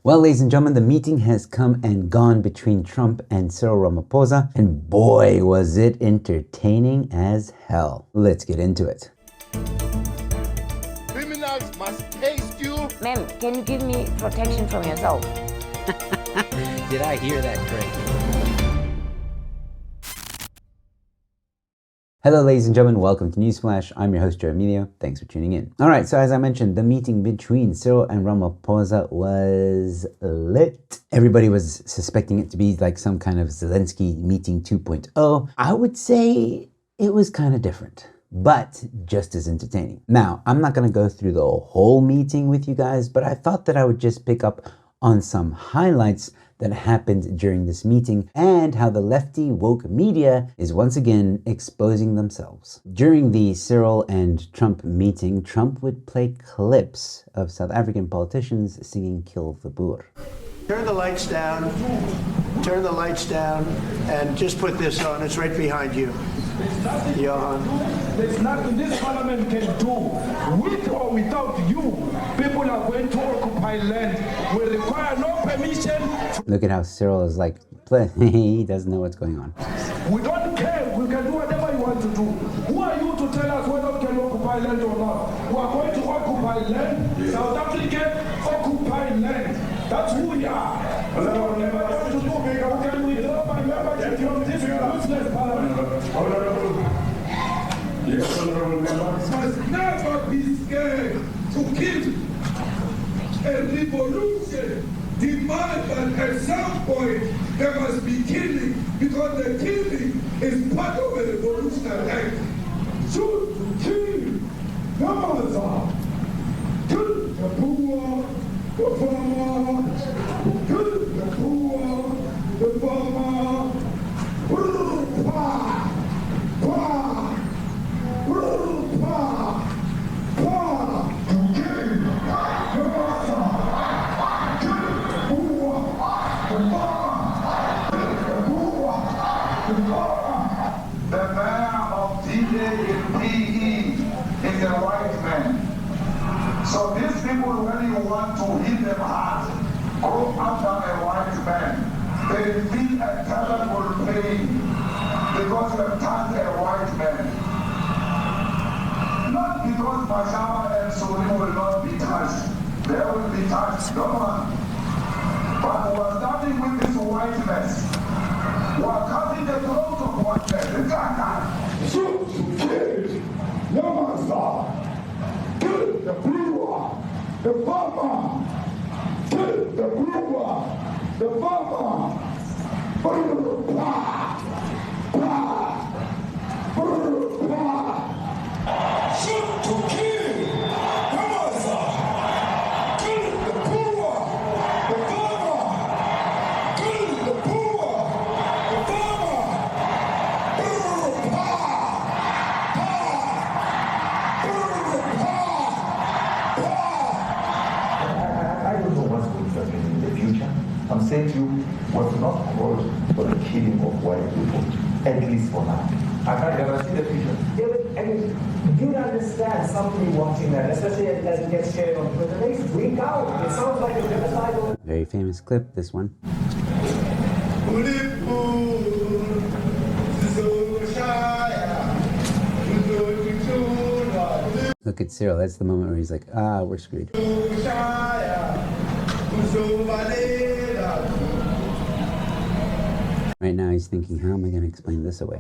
Well, ladies and gentlemen, the meeting has come and gone between Trump and Cyril Ramaphosa, and boy, was it entertaining as hell. Let's get into it. Criminals must taste you. Ma'am, can you give me protection from yourself? Did I hear that correctly? Hello, ladies and gentlemen. Welcome to Newsflash. I'm your host, Emilio. Thanks for tuning in. All right, so as I mentioned, the meeting between Cyril and Ramaphosa was lit. Everybody was suspecting it to be like some kind of Zelensky meeting 2.0. I would say it was kind of different, but just as entertaining. Now, I'm not going to go through the whole meeting with you guys, but I thought that I would just pick up on some highlights that happened during this meeting and how the lefty woke media is once again exposing themselves. During the Cyril and Trump meeting, Trump would play clips of South African politicians singing "Kill the Boer." Turn the lights down, and just put this on. It's right behind you. Johan. There's nothing this parliament can do. With or without you, people are going to occupy land. We require no permission. Look at how Cyril is like, he doesn't know what's going on. We don't care. We can do whatever you want to do. Who are you to tell us whether we can occupy land or not? We are going to occupy land. South Africa occupy land. That's who we are. Whatever we want to do, we can withdraw my membership from this useless parliament. Yes, honorable member. Must never be scared to kill. A revolution demands that at some point there must be killing, because the killing is part of a revolutionary act. Shoot to kill. Gaza. Kill the poor, the farmer. Kill the poor, the farmer. The man of DJ in PE is a white man. So these people, when you want to hit them hard, go after a white man. They feel a terrible pain because you have turned a white man. Not because Mashama and Suri will not be touched. They will be touched, no one. But we are starting with this whiteness. We are cutting the throat of whiteness. Shoot to kill. No master. Kill the brewer, the farmer. Kill the brewer, the farmer. Shoot to kill. Come on, sir. Kill the brewer, the farmer. Kill the brewer, the farmer. I don't know what's going to happen in the future. I'm saying to you, was not called for the killing of white people, at least for now. I can't ever see the future. Yeah, but, I mean, you understand somebody watching that, especially as it gets shared on Twitter, they freak out. It sounds like a genocide. Very famous clip, this one. Look at Cyril, that's the moment where he's like, we're screwed. Right now he's thinking, how am I going to explain this away?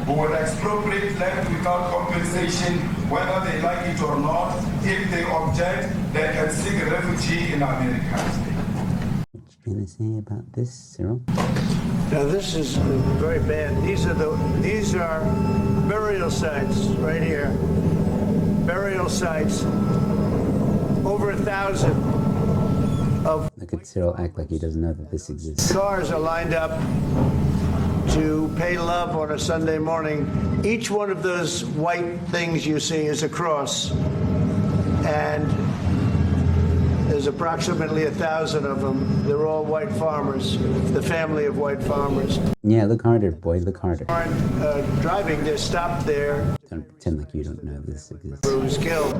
Who will expropriate land without compensation, whether they like it or not. If they object, they can seek refugee in America. What you going to say about this, Cyril? Now this is very bad. These are burial sites right here. Burial sites. Over 1,000 of. Look at Cyril act like he doesn't know that this exists. Cars are lined up to pay love on a Sunday morning. Each one of those white things you see is a cross. And There's approximately 1,000 of them. They're all white farmers, the family of white farmers. Yeah, look harder, boy, look harder. Aren't driving, they're stopped there. Don't pretend like you don't know this exists. Who was killed.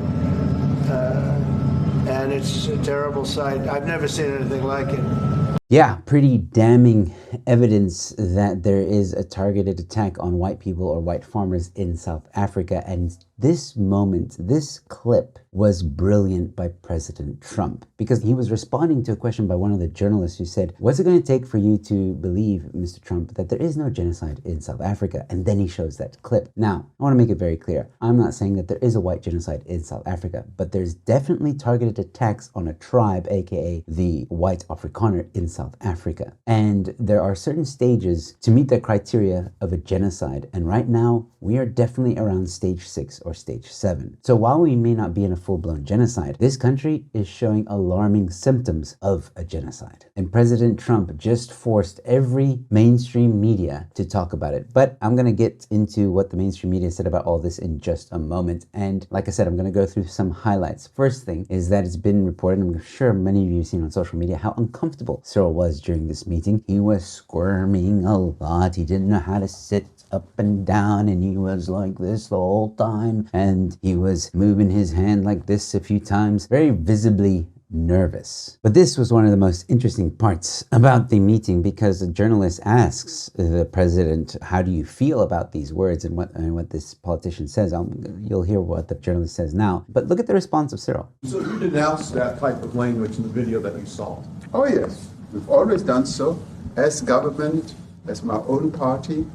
And it's a terrible sight. I've never seen anything like it. Yeah, pretty damning evidence that there is a targeted attack on white people or white farmers in South Africa. And this moment, this clip was brilliant by President Trump because he was responding to a question by one of the journalists who said, what's it going to take for you to believe, Mr. Trump, that there is no genocide in South Africa? And then he shows that clip. Now, I want to make it very clear. I'm not saying that there is a white genocide in South Africa, but there's definitely targeted attacks on a tribe, aka the white Afrikaner in South Africa. And there are certain stages to meet the criteria of a genocide. And right now, we are definitely around stage 6 or stage 7. So while we may not be in a full-blown genocide, this country is showing alarming symptoms of a genocide. And President Trump just forced every mainstream media to talk about it. But I'm going to get into what the mainstream media said about all this in just a moment. And like I said, I'm going to go through some highlights. First thing is that it's been reported, and I'm sure many of you have seen on social media, how uncomfortable Cyril was during this meeting. He was squirming a lot. He didn't know how to sit up and down, and he was like this the whole time, and he was moving his hand like this a few times, very visibly nervous. But this was one of the most interesting parts about the meeting, because a journalist asks the president, how do you feel about these words and what this politician says? You'll hear what the journalist says now, but look at the response of Cyril. So you denounced that type of language in the video that you saw? Oh yes, we've always done so. As government, as my own party,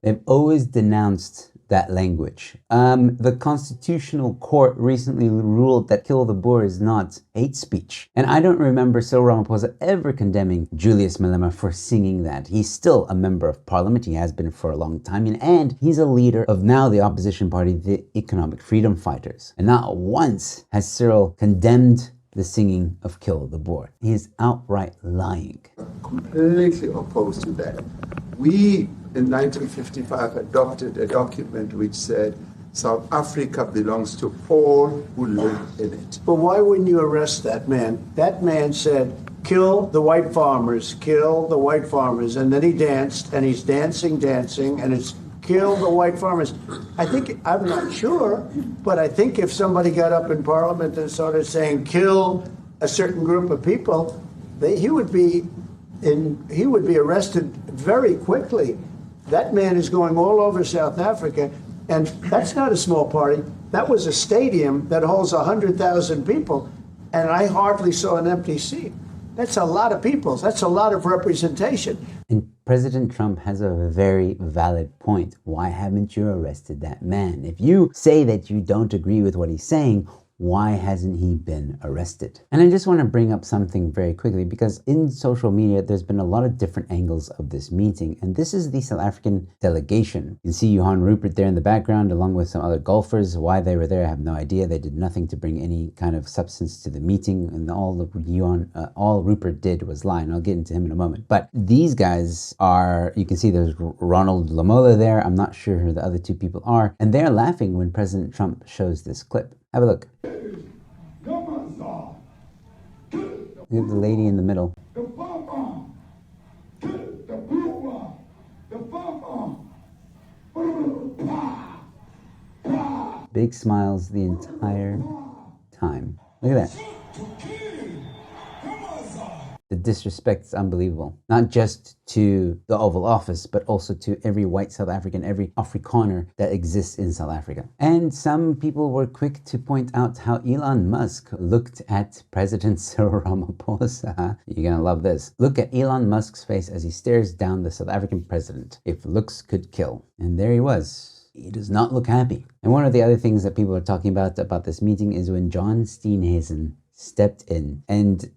they've always denounced that language. The Constitutional Court recently ruled that kill the Boer is not hate speech. And I don't remember Cyril Ramaphosa ever condemning Julius Malema for singing that. He's still a member of parliament. He has been for a long time. And he's a leader of now the opposition party, the Economic Freedom Fighters. And not once has Cyril condemned the singing of Kill the Boer. He is outright lying. Completely opposed to that. We, in 1955, adopted a document which said South Africa belongs to all who live in it. But why wouldn't you arrest that man? That man said, kill the white farmers, kill the white farmers. And then he danced, and he's dancing, and it's kill the white farmers. I'm not sure, but I think if somebody got up in Parliament and started saying kill a certain group of people, he would be arrested very quickly. That man is going all over South Africa, and that's not a small party. That was a stadium that holds 100,000 people, and I hardly saw an empty seat. That's a lot of people. That's a lot of representation. And President Trump has a very valid point. Why haven't you arrested that man? If you say that you don't agree with what he's saying, why hasn't he been arrested? And I just want to bring up something very quickly, because in social media, there's been a lot of different angles of this meeting. And this is the South African delegation. You can see Johan Rupert there in the background, along with some other golfers. Why they were there, I have no idea. They did nothing to bring any kind of substance to the meeting. And all Rupert did was lie. And I'll get into him in a moment. But these guys are, you can see there's Ronald Lamola there. I'm not sure who the other two people are. And they're laughing when President Trump shows this clip. Have a look. Look at the lady in the middle. Big smiles the entire time. Look at that. The disrespect is unbelievable. Not just to the Oval Office, but also to every white South African, every Afrikaner that exists in South Africa. And some people were quick to point out how Elon Musk looked at President Cyril Ramaphosa. You're gonna love this. Look at Elon Musk's face as he stares down the South African president. If looks could kill. And there he was. He does not look happy. And one of the other things that people are talking about this meeting is when John Steenhuisen stepped in, and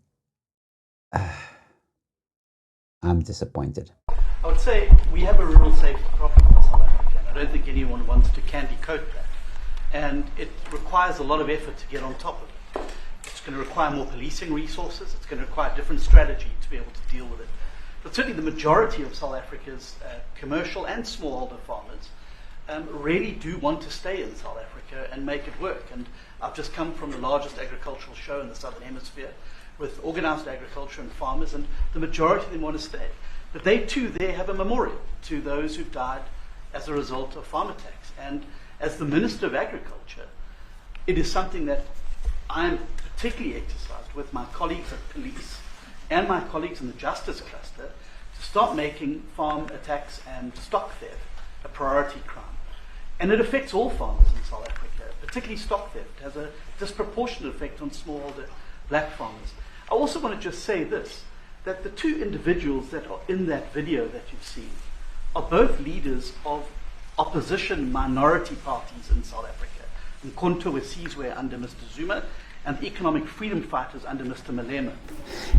I'm disappointed. I would say we have a rural safety problem in South Africa, and I don't think anyone wants to candy coat that. And it requires a lot of effort to get on top of it. It's going to require more policing resources. It's going to require a different strategy to be able to deal with it. But certainly the majority of South Africa's commercial and smallholder farmers really do want to stay in South Africa and make it work. And I've just come from the largest agricultural show in the Southern Hemisphere, with organized agriculture and farmers, and the majority of them want to stay. But they too there have a memorial to those who've died as a result of farm attacks. And as the Minister of Agriculture, it is something that I'm particularly exercised with my colleagues at police and my colleagues in the justice cluster to start making farm attacks and stock theft a priority crime. And it affects all farmers in South Africa, particularly stock theft. It has a disproportionate effect on smallholder black farmers. I also want to just say this, that the two individuals that are in that video that you've seen are both leaders of opposition minority parties in South Africa. Mkhonto Wesizwe under Mr. Zuma, and the economic freedom fighters under Mr. Malema.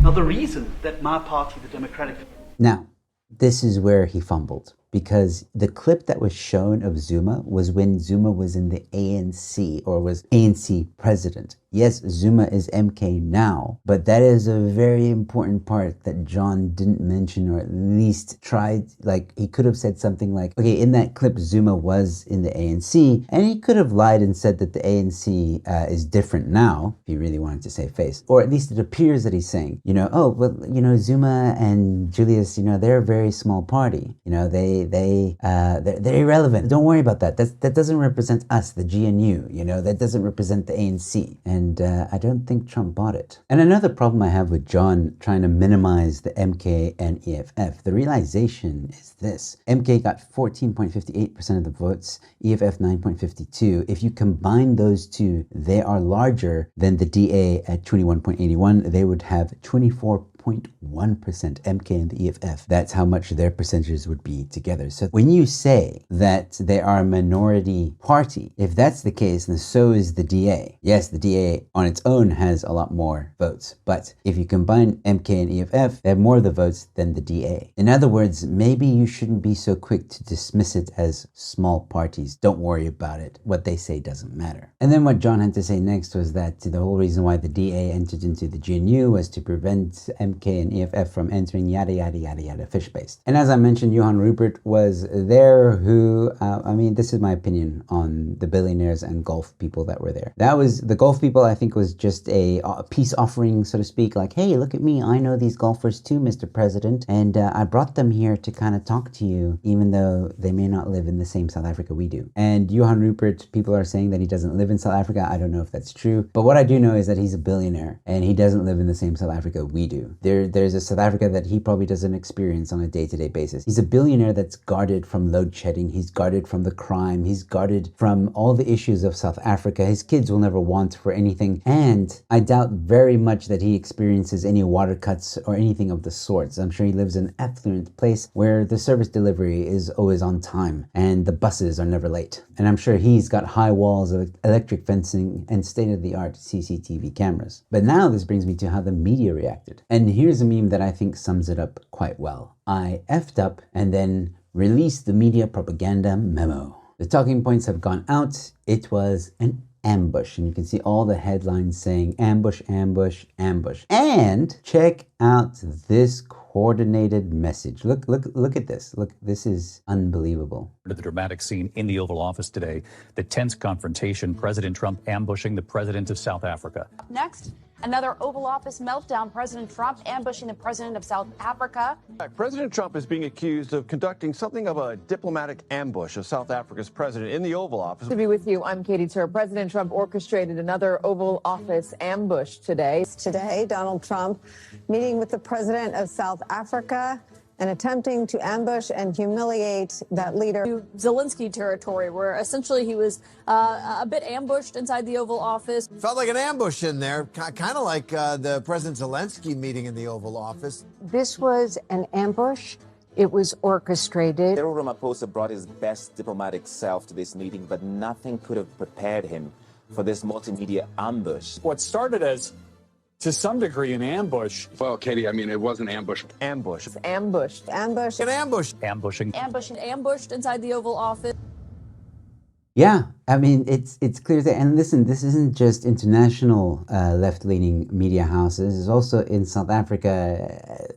Now, the reason that my party, the Democratic... Now, this is where he fumbled, because the clip that was shown of Zuma was when Zuma was in the ANC, or was ANC president. Yes, Zuma is MK now, but that is a very important part that John didn't mention, or at least tried, like, he could have said something like, okay, in that clip, Zuma was in the ANC, and he could have lied and said that the ANC is different now, if he really wanted to save face. Or at least it appears that he's saying, you know, oh, well, you know, Zuma and Julius, you know, they're a very small party. You know, they're irrelevant. Don't worry about that. That doesn't represent us, the GNU, you know, that doesn't represent the ANC. And I don't think Trump bought it. And another problem I have with John trying to minimize the MK and EFF, the realization is this. MK got 14.58% of the votes, EFF 9.52. If you combine those two, they are larger than the DA at 21.81. They would have 24.1% MK and the EFF. That's how much their percentages would be together. So when you say that they are a minority party, if that's the case, then so is the DA. Yes, the DA on its own has a lot more votes, but if you combine MK and EFF, they have more of the votes than the DA. In other words, maybe you shouldn't be so quick to dismiss it as small parties. Don't worry about it. What they say doesn't matter. And then what John had to say next was that the whole reason why the DA entered into the GNU was to prevent MK and EFF from entering yada yada yada yada fish-based. And as I mentioned, Johan Rupert was there, who, I mean, this is my opinion on the billionaires and golf people that were there. That was, the golf people I think was just a peace offering, so to speak, like, hey, look at me, I know these golfers too, Mr. President, and I brought them here to kind of talk to you, even though they may not live in the same South Africa we do. And Johan Rupert, people are saying that he doesn't live in South Africa. I don't know if that's true, but what I do know is that he's a billionaire, and he doesn't live in the same South Africa we do. There's a South Africa that he probably doesn't experience on a day-to-day basis. He's a billionaire that's guarded from load shedding. He's guarded from the crime. He's guarded from all the issues of South Africa. His kids will never want for anything. And I doubt very much that he experiences any water cuts or anything of the sorts. I'm sure he lives in an affluent place where the service delivery is always on time and the buses are never late. And I'm sure he's got high walls of electric fencing and state-of-the-art CCTV cameras. But now this brings me to how the media reacted. And here's a meme that I think sums it up quite well. I effed up and then released the media propaganda memo. The talking points have gone out. It was an ambush, and you can see all the headlines saying ambush, ambush, ambush. And check out this coordinated message. Look at this. Look, this is unbelievable. The dramatic scene in the Oval Office today, the tense confrontation, President Trump ambushing the president of South Africa. Next, another Oval Office meltdown. President Trump ambushing the president of South Africa. President Trump is being accused of conducting something of a diplomatic ambush of South Africa's president in the Oval Office. To be with you, I'm Katie Tur. President Trump orchestrated another Oval Office ambush today. Today, Donald Trump meeting with the president of South Africa and attempting to ambush and humiliate that leader. To Zelensky territory, where essentially he was a bit ambushed inside the Oval Office. Felt like an ambush in there, kind of like the President Zelensky meeting in the Oval Office. This was an ambush. It was orchestrated. Cyril Ramaphosa brought his best diplomatic self to this meeting, but nothing could have prepared him for this multimedia ambush. What started as, to some degree, an ambush. Well, Katie, I mean, it was an ambush. Ambush. Ambushed. Ambush. An ambush. Ambushing. Ambushed inside the Oval Office. Yeah, I mean, it's clear that, and listen, this isn't just international left-leaning media houses. It's also in South Africa,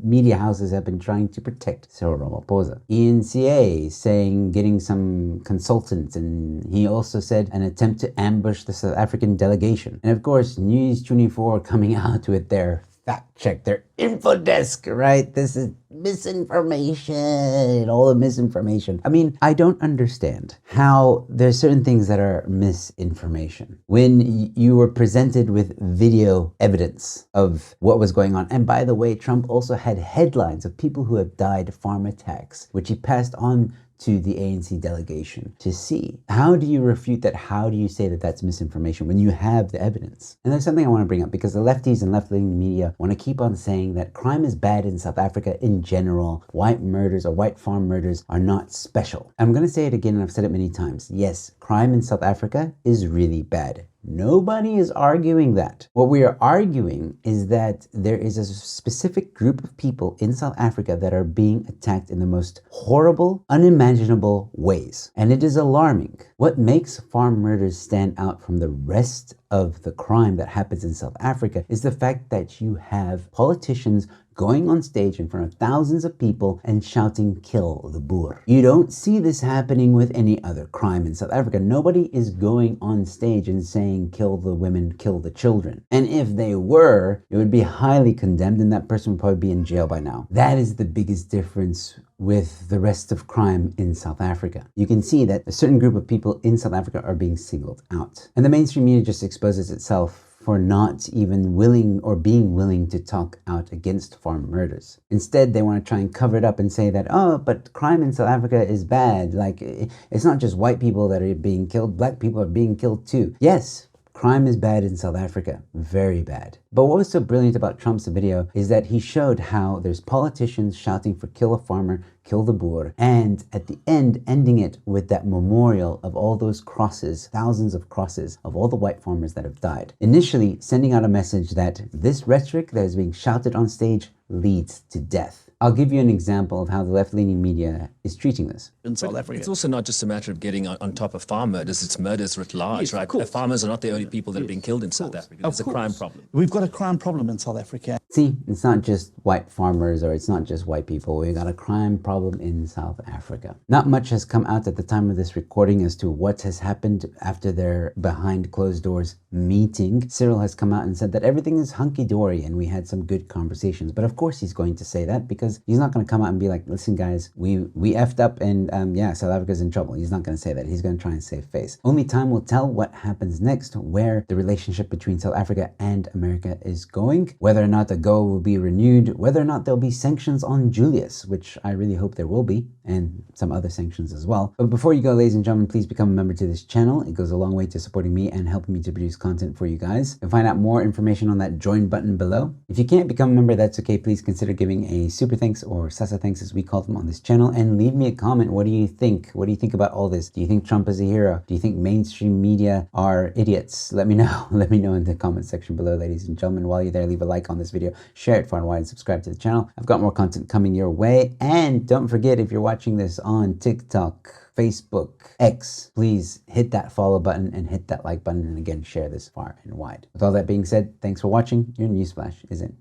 media houses have been trying to protect Cyril Ramaphosa. ENCA saying getting some consultants, and he also said an attempt to ambush the South African delegation. And of course, News 24 coming out with their fact check, their info desk, right? This is misinformation, all the misinformation. I mean, I don't understand how there's certain things that are misinformation. When you were presented with video evidence of what was going on, and by the way, Trump also had headlines of people who have died farm attacks, which he passed on to the ANC delegation to see. How do you refute that? How do you say that that's misinformation when you have the evidence? And there's something I want to bring up, because the lefties and left-leaning media want to keep on saying that crime is bad in South Africa in general. White murders or white farm murders are not special. I'm going to say it again, and I've said it many times. Yes, crime in South Africa is really bad. Nobody is arguing that. What we are arguing is that there is a specific group of people in South Africa that are being attacked in the most horrible, unimaginable ways. And it is alarming. What makes farm murders stand out from the rest of the crime that happens in South Africa is the fact that you have politicians going on stage in front of thousands of people and shouting, "Kill the Boer." You don't see this happening with any other crime in South Africa. Nobody is going on stage and saying, "Kill the women, kill the children." And if they were, it would be highly condemned, and that person would probably be in jail by now. That is the biggest difference with the rest of crime in South Africa. You can see that a certain group of people in South Africa are being singled out. And the mainstream media just exposes itself for not even willing or being willing to talk out against farm murders. Instead, they want to try and cover it up and say that, oh, but crime in South Africa is bad. Like, it's not just white people that are being killed, black people are being killed too. Yes, crime is bad in South Africa, very bad. But what was so brilliant about Trump's video is that he showed how there's politicians shouting for kill a farmer, kill the Boer, and at the end, ending it with that memorial of all those crosses, thousands of crosses of all the white farmers that have died. Initially, sending out a message that this rhetoric that is being shouted on stage leads to death. I'll give you an example of how the left-leaning media is treating this. In South Africa. It's also not just a matter of getting on top of farm murders, it's murders writ large, right? Farmers are not the only people that are being killed in South Africa. It's a crime problem. We've got a crime problem in South Africa. See, it's not just white farmers or it's not just white people. We've got a crime problem in South Africa. Not much has come out at the time of this recording as to what has happened after their behind closed doors meeting. Cyril has come out and said that everything is hunky-dory and we had some good conversations. But of course he's going to say that because he's not going to come out and be like, listen guys, we effed up and yeah, South Africa's in trouble. He's not going to say that. He's going to try and save face. Only time will tell what happens next, where the relationship between South Africa and America is going, whether or not the GO will be renewed, whether or not there'll be sanctions on Julius, which I really hope there will be, and some other sanctions as well. But before you go, ladies and gentlemen, please become a member to this channel. It goes a long way to supporting me and helping me to produce content for you guys. You can find out more information on that join button below. If you can't become a member, that's okay. Please consider giving a super thanks or Sasa thanks as we call them on this channel, and leave me a comment. What do you think? What do you think about all this? Do you think Trump is a hero? Do you think mainstream media are idiots? Let me know. Let me know in the comment section below, ladies and gentlemen. While you're there, leave a like on this video, share it far and wide, and subscribe to the channel. I've got more content coming your way. And don't forget, if you're watching this on TikTok, Facebook, X, please hit that follow button and hit that like button, and again, share this far and wide. With all that being said, thanks for watching. Your Newsflash is in.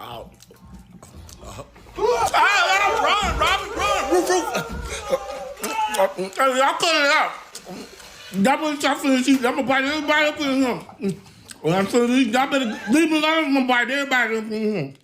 Ow. Let him run, Robin, run. Y'all cut it out. That was y'all finna see. I'm gonna bite everybody up in him. When I'm finna leave, y'all better leave me alone. I'm gonna bite everybody up in him.